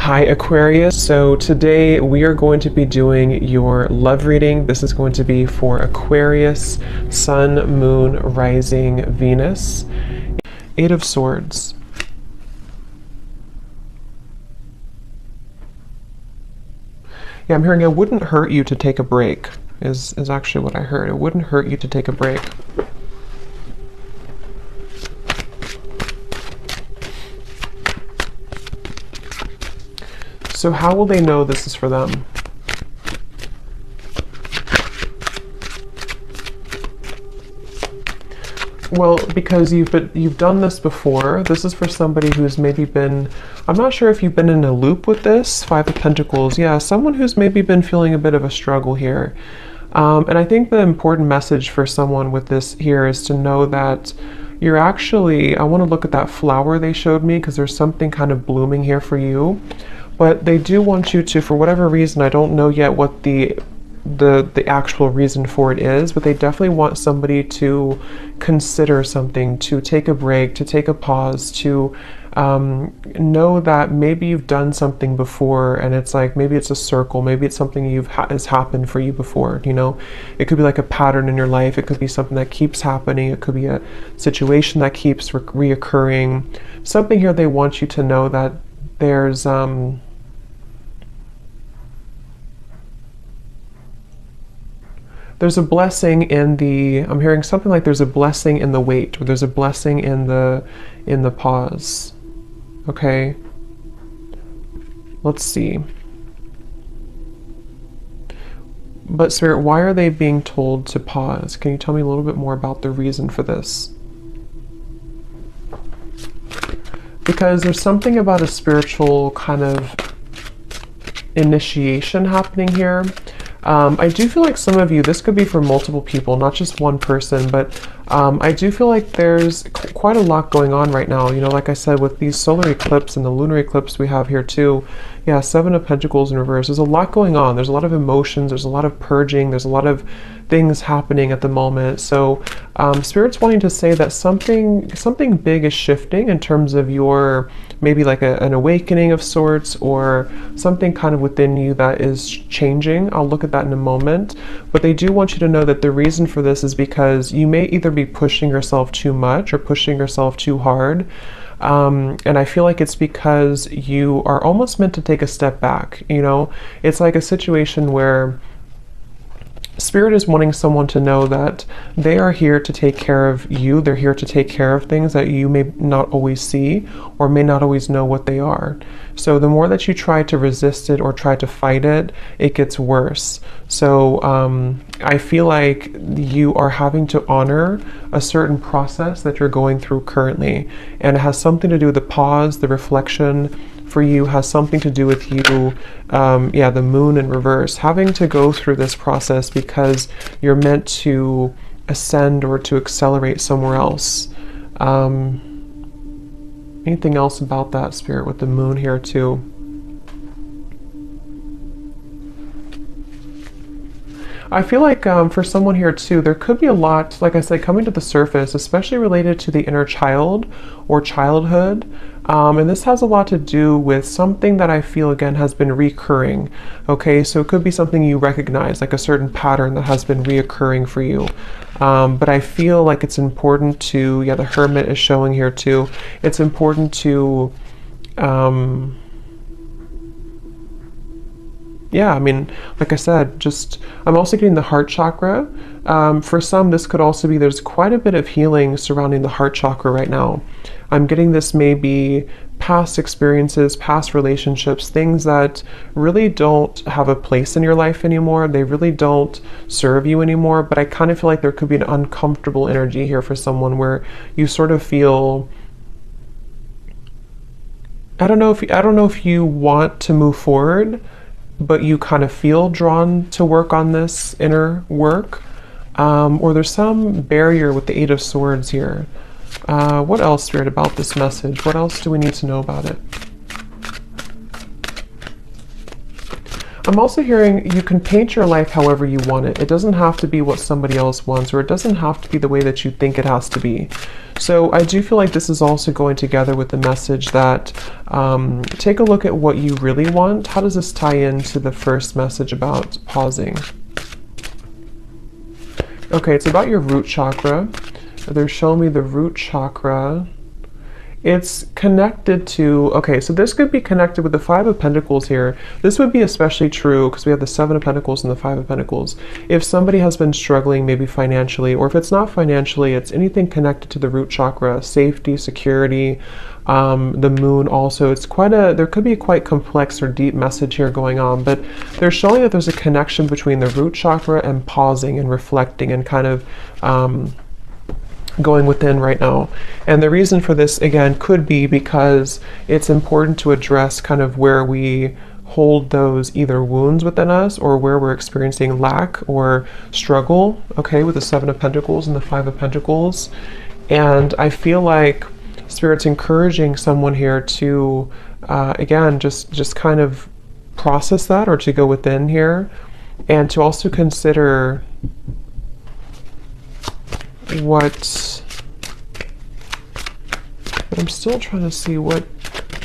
Hi Aquarius, so today we are going to be doing your love reading. This is going to be for Aquarius, Sun, Moon, Rising, Venus. Eight of Swords. Yeah, I'm hearing it wouldn't hurt you to take a break, is actually what I heard. It wouldn't hurt you to take a break. So how will they know this is for them? Well, because you've done this before. This is for somebody who's maybe been, I'm not sure if you've been in a loop with this. Five of Pentacles. Yeah, someone who's maybe been feeling a bit of a struggle here. And I think the important message for someone with this here is to know that you're actually, I want to look at that flower they showed me because there's something kind of blooming here for you. But they do want you to, for whatever reason, I don't know yet what the actual reason for it is, but they definitely want somebody to consider something, to take a break, to take a pause, to know that maybe you've done something before and it's like, maybe it's a circle, maybe it's something has happened for you before, you know. It could be like a pattern in your life, it could be something that keeps happening, it could be a situation that keeps reoccurring. Something here they want you to know that there's a blessing in the, I'm hearing something like there's a blessing in the wait, or there's a blessing in the pause. Okay. Let's see. But Spirit, why are they being told to pause? Can you tell me a little bit more about the reason for this? Because there's something about a spiritual kind of initiation happening here. I do feel like some of you, this could be for multiple people, not just one person, but I do feel like there's quite a lot going on right now. You know, like I said, with these solar eclipse and the lunar eclipse we have here too. Yeah, Seven of Pentacles in reverse. There's a lot going on. There's a lot of emotions. There's a lot of purging. There's a lot of things happening at the moment. So Spirit's wanting to say that something big is shifting in terms of your, maybe like an awakening of sorts, or something kind of within you that is changing. I'll look at that in a moment. But they do want you to know that the reason for this is because you may either be pushing yourself too much or pushing yourself too hard. And I feel like it's because you are almost meant to take a step back. You know, it's like a situation where Spirit is wanting someone to know that they are here to take care of you. They're here to take care of things that you may not always see or may not always know what they are. So the more that you try to resist it or try to fight it, it gets worse. So I feel like you are having to honor a certain process that you're going through currently. And it has something to do with the pause, the reflection, for you has something to do with you, yeah, the moon in reverse, having to go through this process because you're meant to ascend or to accelerate somewhere else. Anything else about that, Spirit, with the moon here too? I feel like for someone here too, there could be a lot, like I said, coming to the surface, especially related to the inner child or childhood. And this has a lot to do with something that I feel, again, has been recurring. Okay, so it could be something you recognize, like a certain pattern that has been reoccurring for you. But I feel like it's important to, yeah, the Hermit is showing here too. It's important to, yeah, I mean, like I said, just, I'm also getting the heart chakra. For some, this could also be, there's quite a bit of healing surrounding the heart chakra right now. I'm getting this maybe past experiences, past relationships, things that really don't have a place in your life anymore. They really don't serve you anymore. But I kind of feel like there could be an uncomfortable energy here for someone where you sort of feel, I don't know if you want to move forward, but you kind of feel drawn to work on this inner work, or there's some barrier with the Eight of Swords here. What else, Spirit, about this message? What else do we need to know about it? I'm also hearing you can paint your life however you want it. It doesn't have to be what somebody else wants, or it doesn't have to be the way that you think it has to be. So I do feel like this is also going together with the message that take a look at what you really want. How does this tie into the first message about pausing? Okay, it's about your root chakra. They're showing me the root chakra. It's connected to, okay, so this could be connected with the Five of Pentacles here. This would be especially true because we have the Seven of Pentacles and the Five of Pentacles. If somebody has been struggling maybe financially, or if it's not financially, it's anything connected to the root chakra, safety, security, the moon also. It's quite there could be a quite complex or deep message here going on, but they're showing that there's a connection between the root chakra and pausing and reflecting and kind of going within right now. And the reason for this, again, could be because it's important to address kind of where we hold those either wounds within us or where we're experiencing lack or struggle, okay, with the Seven of Pentacles and the Five of Pentacles. And I feel like Spirit's encouraging someone here to, again, just kind of process that, or to go within here, and to also consider but I'm still trying to see what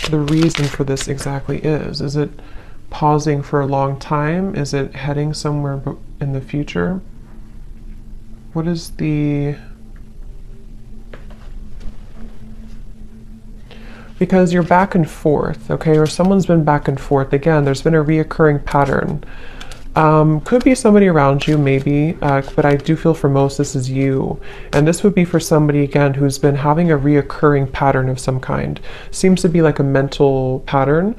the reason for this exactly is. Is it pausing for a long time? Is it heading somewhere in the future? What is the... Because you're back and forth, okay, or someone's been back and forth. Again, there's been a reoccurring pattern. Could be somebody around you, maybe, but I do feel for most this is you. And this would be for somebody, again, who's been having a reoccurring pattern of some kind. Seems to be like a mental pattern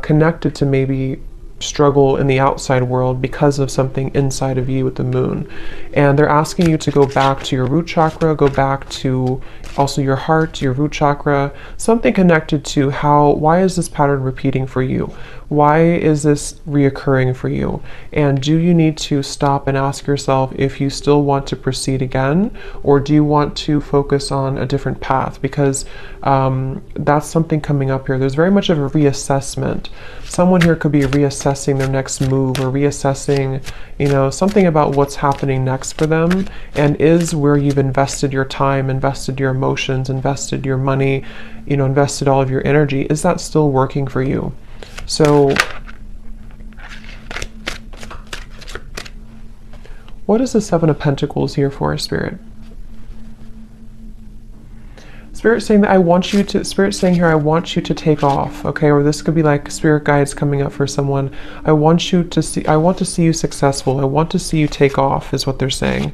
connected to maybe struggle in the outside world because of something inside of you with the moon. And they're asking you to go back to your root chakra, go back to also your heart, your root chakra, something connected to why is this pattern repeating for you? Why is this reoccurring for you? And do you need to stop and ask yourself if you still want to proceed again, or do you want to focus on a different path? Because that's something coming up here. There's very much of a reassessment. Someone here could be reassessing their next move, or reassessing, something about what's happening next for them, and is where you've invested your time, invested your emotions, invested your money, invested all of your energy, is that still working for you? So what is the Seven of Pentacles here for, Spirit? Spirit saying that Spirit's saying here, I want you to take off, okay? Or this could be like spirit guides coming up for someone. I want to see you successful. I want to see you take off, is what they're saying.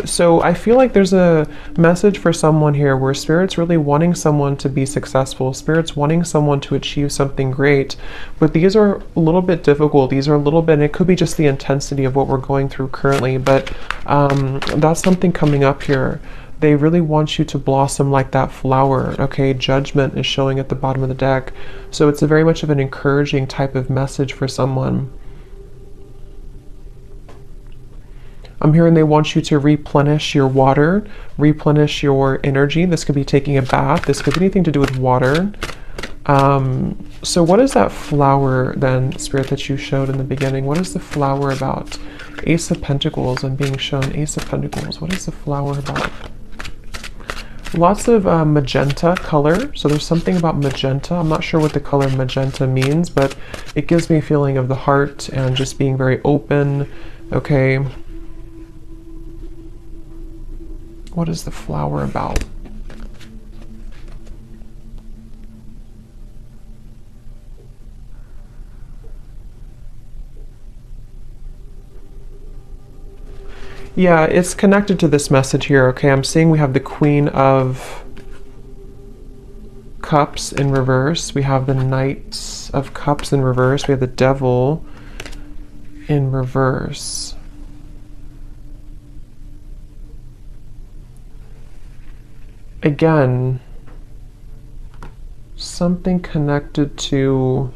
So I feel like there's a message for someone here where Spirit's really wanting someone to be successful. Spirit's wanting someone to achieve something great, but these are a little bit difficult. These are a little bit, and it could be just the intensity of what we're going through currently, but that's something coming up here. They really want you to blossom like that flower, okay? Judgment is showing at the bottom of the deck. So it's a very much of an encouraging type of message for someone. I'm hearing they want you to replenish your water, replenish your energy. This could be taking a bath. This could be anything to do with water. So what is that flower then, Spirit, that you showed in the beginning? What is the flower about? Ace of Pentacles. I'm being shown Ace of Pentacles. What is the flower about? Lots of magenta color. So there's something about magenta. I'm not sure what the color magenta means, but it gives me a feeling of the heart and just being very open. Okay. What is the flower about? Yeah, it's connected to this message here, okay? I'm seeing we have the Queen of Cups in reverse. We have the Knight of Cups in reverse. We have the Devil in reverse. Again, something connected to...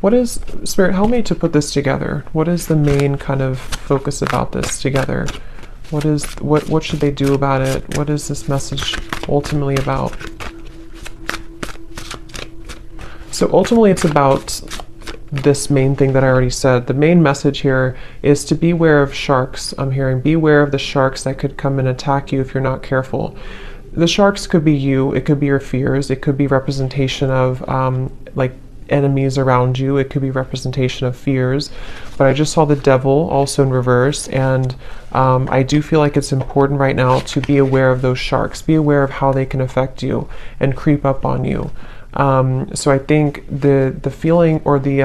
What is, Spirit, help me to put this together. What is the main kind of focus about this together? What should they do about it? What is this message ultimately about? So ultimately it's about this main thing that I already said. The main message here is to beware of sharks. I'm hearing beware of the sharks that could come and attack you if you're not careful. The sharks could be you, it could be your fears, it could be representation of like enemies around you, it could be representation of fears. But I just saw the devil also in reverse, and I do feel like it's important right now to be aware of those sharks, be aware of how they can affect you and creep up on you. So I think the feeling or the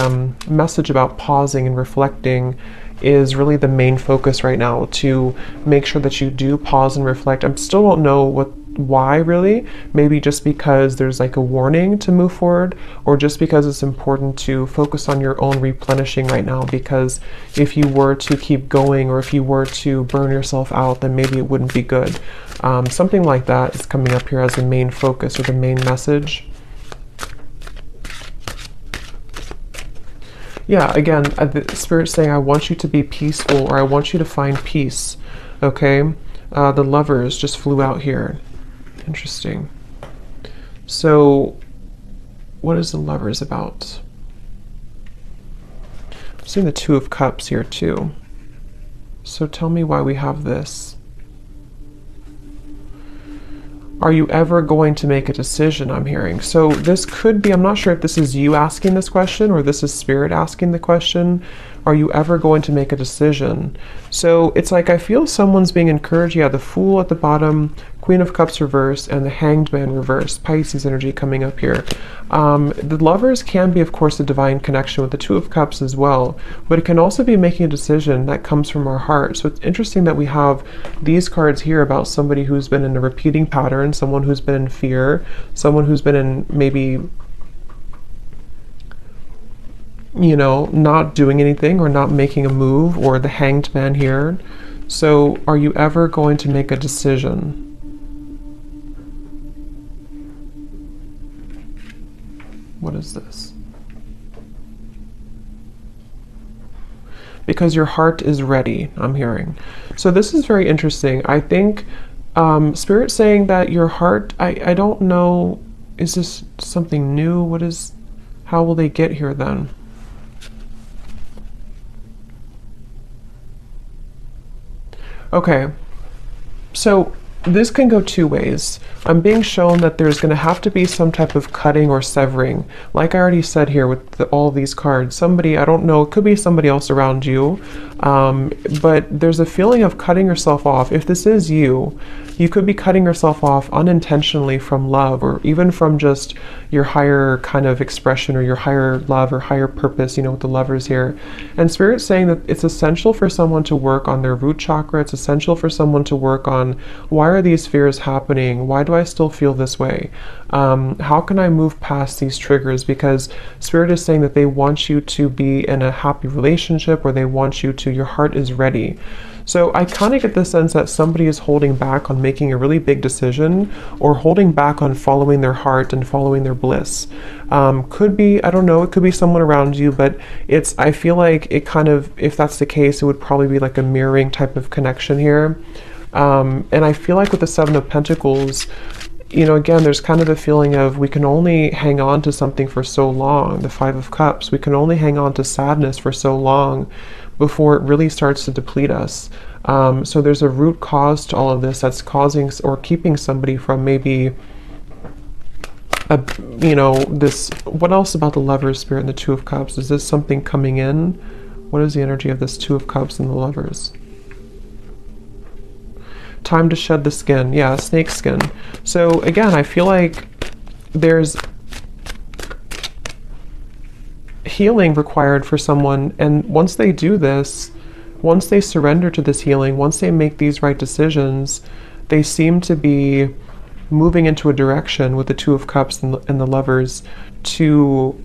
message about pausing and reflecting is really the main focus right now, to make sure that you do pause and reflect. I still don't know why really. Maybe just because there's like a warning to move forward, or just because it's important to focus on your own replenishing right now, because if you were to keep going, or if you were to burn yourself out, then maybe it wouldn't be good. Something like that is coming up here as the main focus or the main message. Yeah, again, the Spirit's saying, I want you to be peaceful, or I want you to find peace. Okay? The Lovers just flew out here. Interesting. So, what is the Lovers about? I'm seeing the Two of Cups here too. So tell me why we have this. Are you ever going to make a decision, I'm hearing? So this could be, I'm not sure if this is you asking this question or this is Spirit asking the question. Are you ever going to make a decision? So it's like, I feel someone's being encouraged. Yeah, the Fool at the bottom, Queen of Cups reverse, and the Hanged Man reverse. Pisces energy coming up here. The Lovers can be, of course, a divine connection with the Two of Cups as well, but it can also be making a decision that comes from our heart. So it's interesting that we have these cards here about somebody who's been in a repeating pattern, someone who's been in fear, someone who's been in maybe, you know, not doing anything or not making a move, or the Hanged Man here. So are you ever going to make a decision? What is this? Because your heart is ready, I'm hearing. So this is very interesting. I think Spirit saying that your heart, I don't know, is this something new? What is, how will they get here then? Okay, so this can go two ways. I'm being shown that there's going to have to be some type of cutting or severing. Like I already said here with all of these cards, somebody, I don't know, it could be somebody else around you, but there's a feeling of cutting yourself off. If this is you, you could be cutting yourself off unintentionally from love, or even from just your higher kind of expression, or your higher love or higher purpose, you know, with the Lovers here. And Spirit's saying that it's essential for someone to work on their root chakra. It's essential for someone to work on, why are these fears happening? Why do I still feel this way? How can I move past these triggers? Because Spirit is saying that they want you to be in a happy relationship, or they want you to, your heart is ready. So I kind of get the sense that somebody is holding back on making a really big decision, or holding back on following their heart and following their bliss. Could be, I don't know, it could be someone around you, but it's, I feel like it kind of, if that's the case, it would probably be like a mirroring type of connection here. And I feel like with the Seven of Pentacles, you know, again, there's kind of a feeling of we can only hang on to something for so long. The Five of Cups, we can only hang on to sadness for so long before it really starts to deplete us. So there's a root cause to all of this that's causing or keeping somebody from maybe, you know, this, what else about the Lovers, Spirit, and the Two of Cups? Is this something coming in? What is the energy of this Two of Cups and the Lovers? Time to shed the skin. Yeah, snake skin. So again, I feel like there's healing required for someone, and once they do this, once they surrender to this healing, once they make these right decisions, they seem to be moving into a direction with the Two of Cups and the Lovers to,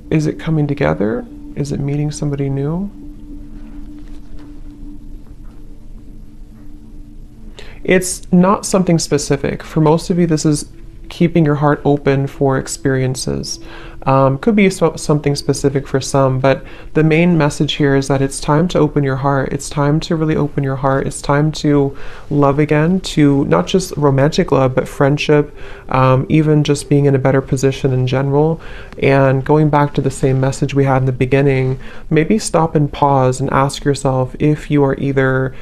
is it coming together? Is it meeting somebody new? It's not something specific. For most of you, this is keeping your heart open for experiences. Could be something specific for some, but the main message here is that it's time to open your heart. It's time to really open your heart. It's time to love again, to not just romantic love, but friendship, even just being in a better position in general. And going back to the same message we had in the beginning, maybe stop and pause and ask yourself if you are either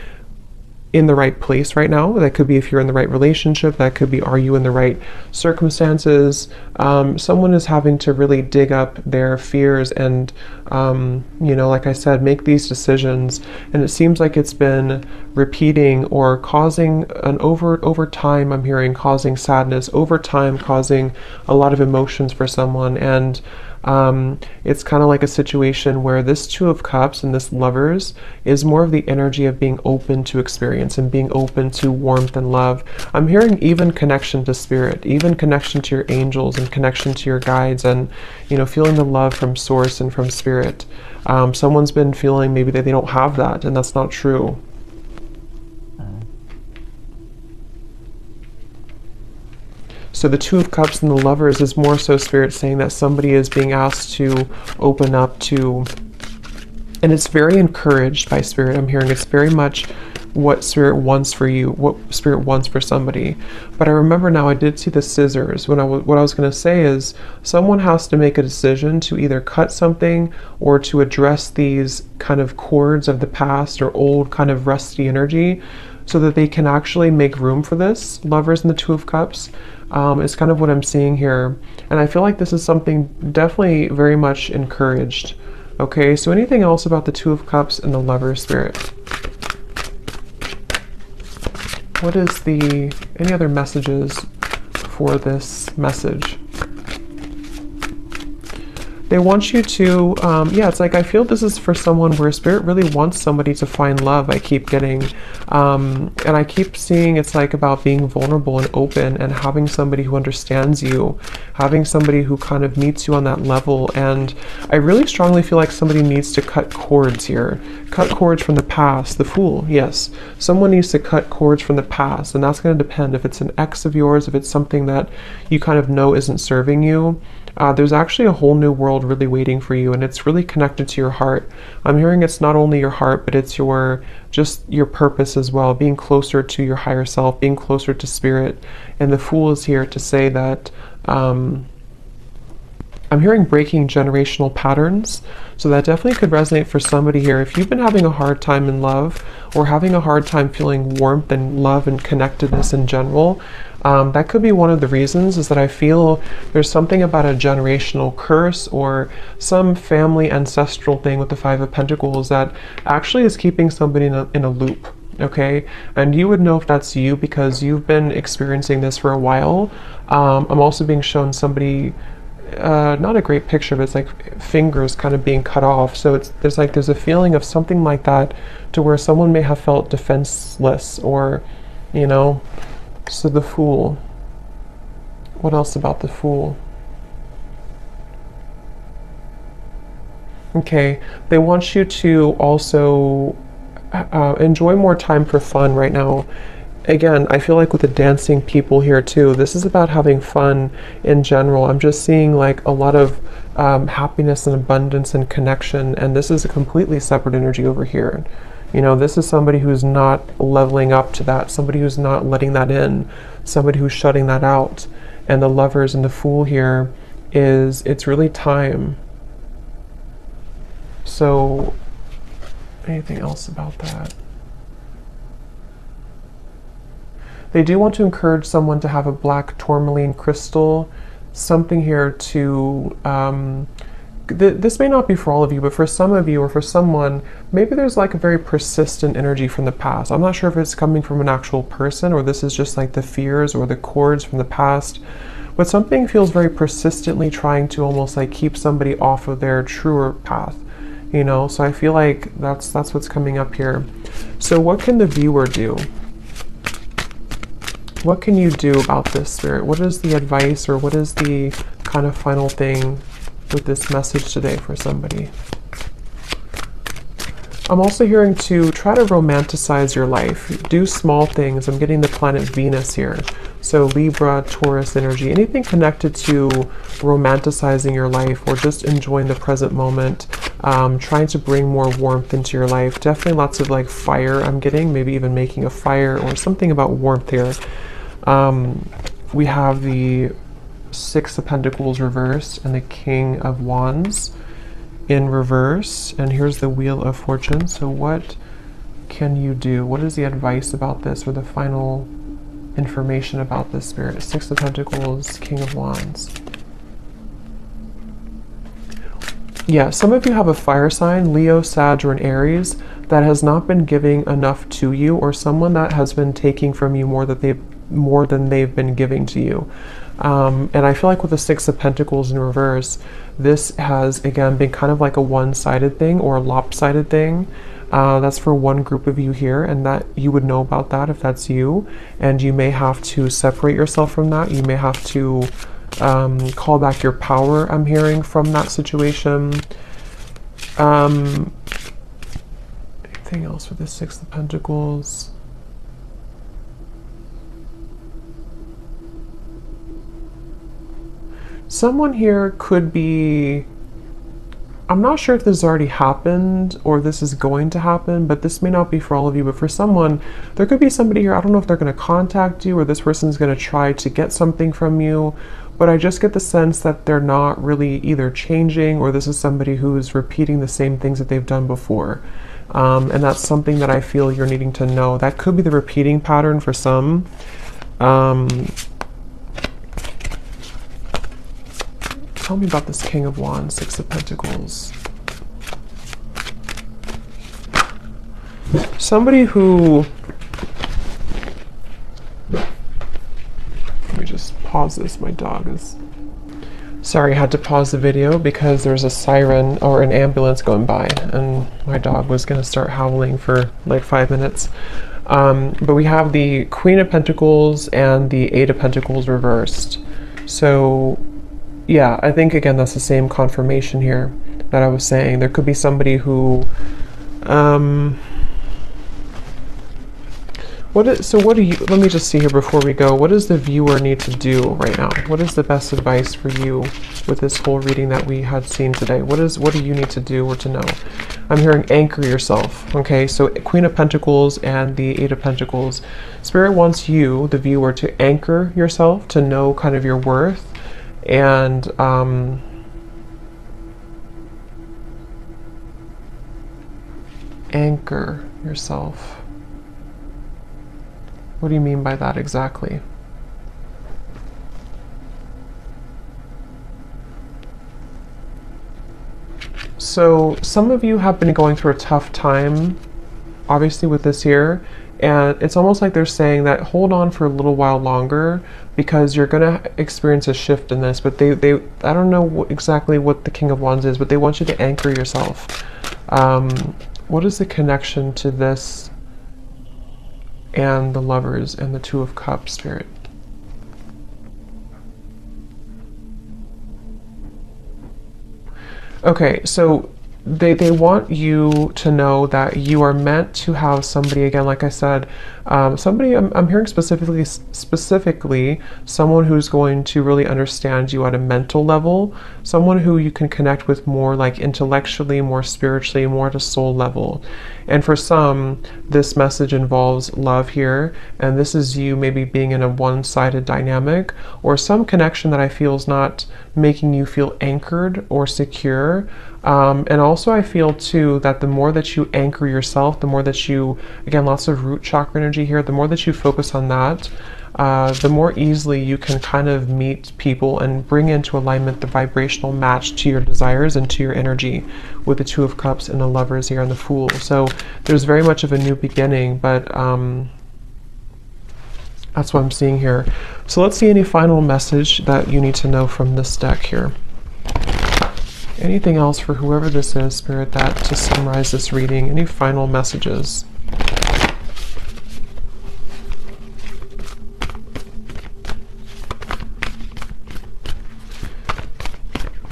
in the right place right now. That could be if you're in the right relationship. That could be, are you in the right circumstances? Someone is having to really dig up their fears and, you know, like I said, make these decisions. And it seems like it's been repeating or causing an over time, I'm hearing, causing sadness, over time causing a lot of emotions for someone. And it's kind of like a situation where this Two of Cups and this Lovers is more of the energy of being open to experience and being open to warmth and love. I'm hearing even connection to spirit, even connection to your angels and connection to your guides, and, you know, feeling the love from source and from spirit. Someone's been feeling maybe that they don't have that, and that's not true. So the Two of Cups and the Lovers is more so spirit saying that somebody is being asked to open up to, and it's very encouraged by spirit. I'm hearing it's very much what spirit wants for you, what spirit wants for somebody. But I remember now I did see the scissors. What I was going to say is someone has to make a decision to either cut something or to address these kind of cords of the past or old kind of rusty energy, so that they can actually make room for this. Lovers and the Two of Cups is kind of what I'm seeing here. And I feel like this is something definitely very much encouraged. Okay, so anything else about the Two of Cups and the Lover spirit? What is any other messages for this message? They want you to, yeah, it's like I feel this is for someone where spirit really wants somebody to find love. I keep getting, and I keep seeing it's like about being vulnerable and open and having somebody who understands you, having somebody who kind of meets you on that level. And I really strongly feel like somebody needs to cut cords here. Cut cords from the past. The Fool, yes. Someone needs to cut cords from the past, and that's going to depend if it's an ex of yours, if it's something that you kind of know isn't serving you. There's actually a whole new world really waiting for you, and it's really connected to your heart. I'm hearing it's not only your heart, but it's just your purpose as well, being closer to your higher self, being closer to spirit. And the Fool is here to say that I'm hearing breaking generational patterns. So that definitely could resonate for somebody here. If you've been having a hard time in love or having a hard time feeling warmth and love and connectedness in general, that could be one of the reasons, is that I feel there's something about a generational curse or some family ancestral thing with the Five of Pentacles that actually is keeping somebody in a loop. Okay, and you would know if that's you because you've been experiencing this for a while. I'm also being shown somebody, not a great picture, but it's like fingers kind of being cut off. So there's a feeling of something like that, to where someone may have felt defenseless, or, you know. So the Fool. What else about the Fool? Okay, they want you to also enjoy more time for fun right now. Again, I feel like with the dancing people here too, this is about having fun in general. I'm just seeing like a lot of happiness and abundance and connection, and this is a completely separate energy over here. You know, this is somebody who's not leveling up to that, somebody who's not letting that in, somebody who's shutting that out. And the Lovers and the Fool here it's really time. So, anything else about that? They do want to encourage someone to have a black tourmaline crystal, something here to, this may not be for all of you, but for some of you or for someone, maybe there's like a very persistent energy from the past. I'm not sure if it's coming from an actual person or this is just like the fears or the cords from the past, but something feels very persistently trying to almost like keep somebody off of their truer path, you know? So I feel like that's what's coming up here. So what can the viewer do? What can you do about this, Spirit? What is the advice, or what is the kind of final thing with this message today for somebody? I'm also hearing to try to romanticize your life. Do small things. I'm getting the planet Venus here. So Libra, Taurus energy, anything connected to romanticizing your life or just enjoying the present moment, trying to bring more warmth into your life. Definitely lots of like fire I'm getting, maybe even making a fire or something about warmth here. We have the Six of Pentacles reversed and the King of Wands in reverse. And here's the Wheel of Fortune. So what can you do? What is the advice about this, or the final information about this, Spirit? Six of Pentacles, King of Wands. Yeah, some of you have a fire sign, Leo, Sag, or an Aries, that has not been giving enough to you, or someone that has been taking from you more than they've been giving to you. And I feel like with the Six of Pentacles in reverse, this has again been kind of like a one-sided thing or a lopsided thing. That's for one group of you here, and that you would know about that if that's you, and you may have to separate yourself from that. You may have to call back your power, I'm hearing, from that situation. Anything else with the Six of Pentacles? Someone here could be, I'm not sure if this has already happened or this is going to happen, but this may not be for all of you, but for someone, there could be somebody here, I don't know if they're going to contact you or this person's going to try to get something from you, but I just get the sense that they're not really either changing, or this is somebody who's repeating the same things that they've done before. And that's something that I feel you're needing to know. That could be the repeating pattern for some. Tell me about this King of Wands, Six of Pentacles. Somebody who, let me just pause this, my dog is, sorry, I had to pause the video because there's a siren or an ambulance going by and my dog was going to start howling for like 5 minutes. But we have the Queen of Pentacles and the Eight of Pentacles reversed. So yeah, I think again that's the same confirmation here that I was saying. There could be somebody who what do you, let me just see here before we go, what does the viewer need to do right now? What is the best advice for you with this whole reading that we had seen today? What do you need to do or to know? I'm hearing anchor yourself. Okay, so Queen of Pentacles and the Eight of Pentacles. Spirit wants you, the viewer, to anchor yourself, to know kind of your worth, and anchor yourself. What do you mean by that exactly? So some of you have been going through a tough time, obviously, with this year, and it's almost like they're saying that hold on for a little while longer because you're going to experience a shift in this. But they I don't know exactly what the King of Wands is, but they want you to anchor yourself. What is the connection to this and the Lovers and the Two of Cups, Spirit? Okay, so they want you to know that you are meant to have somebody, again, like I said, somebody, I'm hearing specifically someone who's going to really understand you at a mental level, someone who you can connect with more like intellectually, more spiritually, more at a soul level. And for some, this message involves love here, and this is you maybe being in a one-sided dynamic, or some connection that I feel is not making you feel anchored or secure. And also I feel too that the more that you anchor yourself, the more that you, again, lots of root chakra energy here, the more that you focus on that, the more easily you can kind of meet people and bring into alignment the vibrational match to your desires and to your energy, with the Two of Cups and the Lovers here and the Fool. So there's very much of a new beginning, but that's what I'm seeing here. So let's see any final message that you need to know from this deck here. Anything else for whoever this is, Spirit, that to summarize this reading? Any final messages?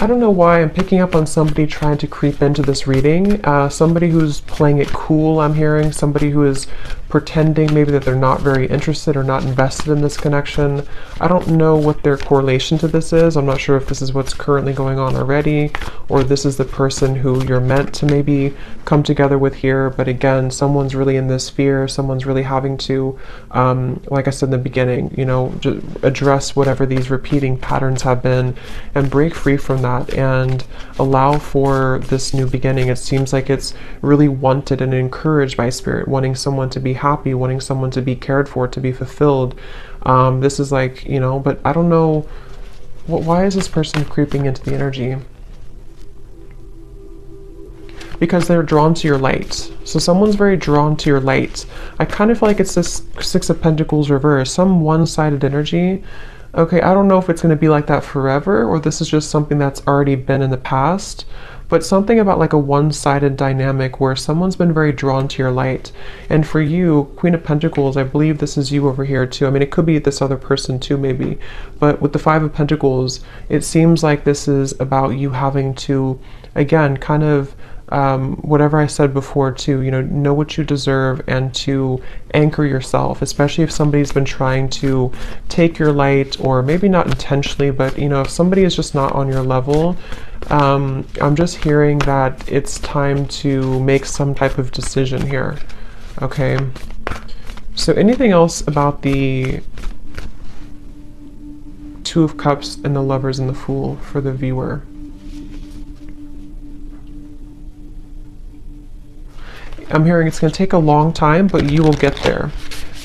I don't know why I'm picking up on somebody trying to creep into this reading. Somebody who's playing it cool, I'm hearing. Somebody who is pretending maybe that they're not very interested or not invested in this connection. I don't know what their correlation to this is. I'm not sure if this is what's currently going on already, or this is the person who you're meant to maybe come together with here. But again, someone's really in this fear. Someone's really having to, like I said in the beginning, you know, just address whatever these repeating patterns have been and break free from that and allow for this new beginning. It seems like it's really wanted and encouraged by Spirit, wanting someone to be happy, wanting someone to be cared for, to be fulfilled. This is like, you know, but I don't know, why is this person creeping into the energy? Because they're drawn to your light. So someone's very drawn to your light. I kind of feel like it's this Six of Pentacles reverse, some one-sided energy. Okay, I don't know if it's going to be like that forever, or this is just something that's already been in the past, but something about like a one-sided dynamic where someone's been very drawn to your light. And for you, Queen of Pentacles, I believe this is you over here too. I mean, it could be this other person too, maybe. But with the Five of Pentacles, it seems like this is about you having to, again, kind of whatever I said before too, you know what you deserve and to anchor yourself, especially if somebody's been trying to take your light, or maybe not intentionally, but you know, if somebody is just not on your level, I'm just hearing that it's time to make some type of decision here. Okay, so anything else about the Two of Cups and the Lovers and the Fool for the viewer? I'm hearing it's going to take a long time, but you will get there.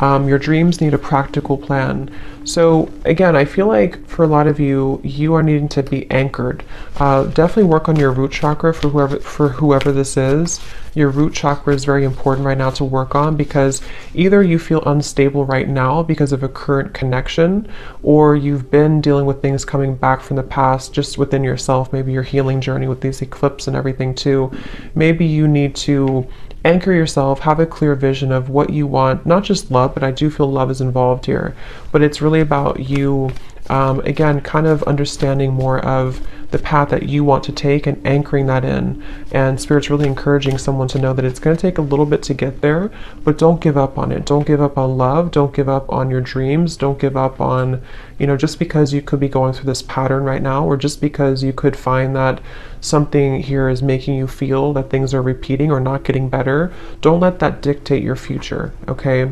Your dreams need a practical plan. So again, I feel like for a lot of you, you are needing to be anchored. Definitely work on your root chakra for whoever this is. Your root chakra is very important right now to work on, because either you feel unstable right now because of a current connection, or you've been dealing with things coming back from the past just within yourself, maybe your healing journey with these eclipses and everything too. Maybe you need to anchor yourself, have a clear vision of what you want, not just love, but I do feel love is involved here. But it's really about you, again, kind of understanding more of the path that you want to take and anchoring that in. And Spirit's really encouraging someone to know that it's going to take a little bit to get there, but don't give up on it. Don't give up on love. Don't give up on your dreams. Don't give up on, you know, just because you could be going through this pattern right now, or just because you could find that something here is making you feel that things are repeating or not getting better. Don't let that dictate your future, okay?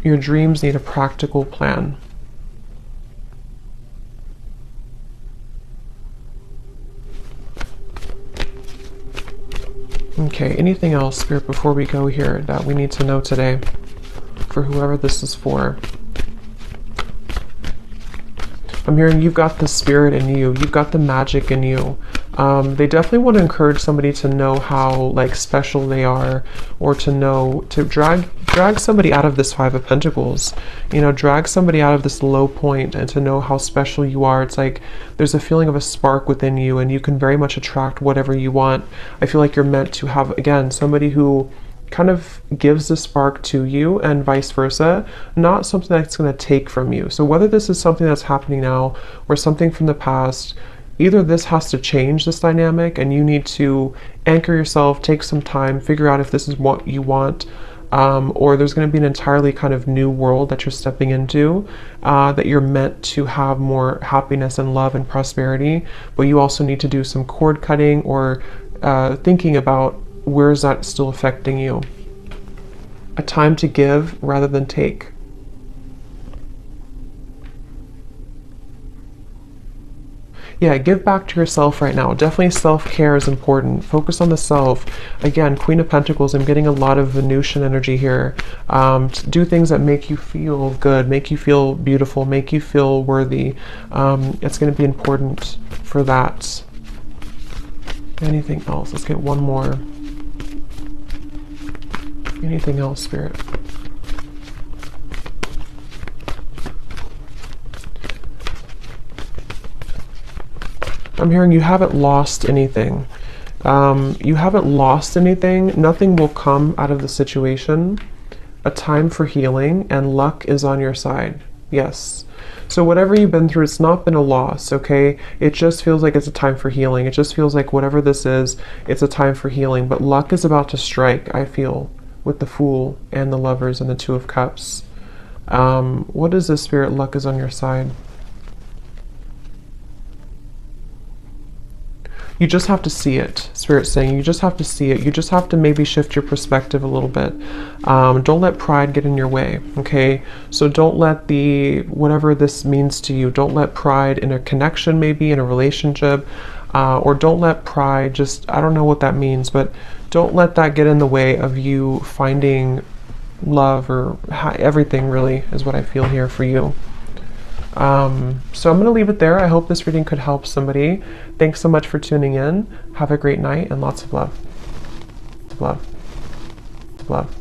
Your dreams need a practical plan. Okay, anything else, Spirit, before we go here that we need to know today for whoever this is for? I'm hearing you've got the spirit in you. You've got the magic in you. They definitely want to encourage somebody to know how like special they are, or to know, to drag somebody out of this Five of Pentacles, you know, drag somebody out of this low point and to know how special you are. It's like there's a feeling of a spark within you, and you can very much attract whatever you want. I feel like you're meant to have, again, somebody who kind of gives the spark to you and vice versa, not something that's going to take from you. So whether this is something that's happening now or something from the past, either this has to change, this dynamic, and you need to anchor yourself, take some time, figure out if this is what you want, or there's going to be an entirely kind of new world that you're stepping into, that you're meant to have more happiness and love and prosperity, but you also need to do some cord cutting or thinking about where is that still affecting you. A time to give rather than take. Yeah, give back to yourself right now. Definitely self-care is important. Focus on the self. Again, Queen of Pentacles, I'm getting a lot of Venusian energy here. Do things that make you feel good, make you feel beautiful, make you feel worthy. It's going to be important for that. Anything else? Let's get one more. Anything else, Spirit? I'm hearing you haven't lost anything. You haven't lost anything. Nothing will come out of the situation. A time for healing, and luck is on your side. Yes. So whatever you've been through, it's not been a loss, okay? It just feels like it's a time for healing. It just feels like whatever this is, it's a time for healing. But luck is about to strike, I feel, with the Fool and the Lovers and the Two of Cups. What is this, Spirit? Luck is on your side. You just have to see it, Spirit's saying. You just have to see it. You just have to maybe shift your perspective a little bit. Don't let pride get in your way, okay? So don't let whatever this means to you, don't let pride in a connection, maybe in a relationship, or don't let pride just, I don't know what that means, but don't let that get in the way of you finding love, or everything really is what I feel here for you. So I'm going to leave it there. I hope this reading could help somebody. Thanks so much for tuning in. Have a great night and lots of love. Love. Love.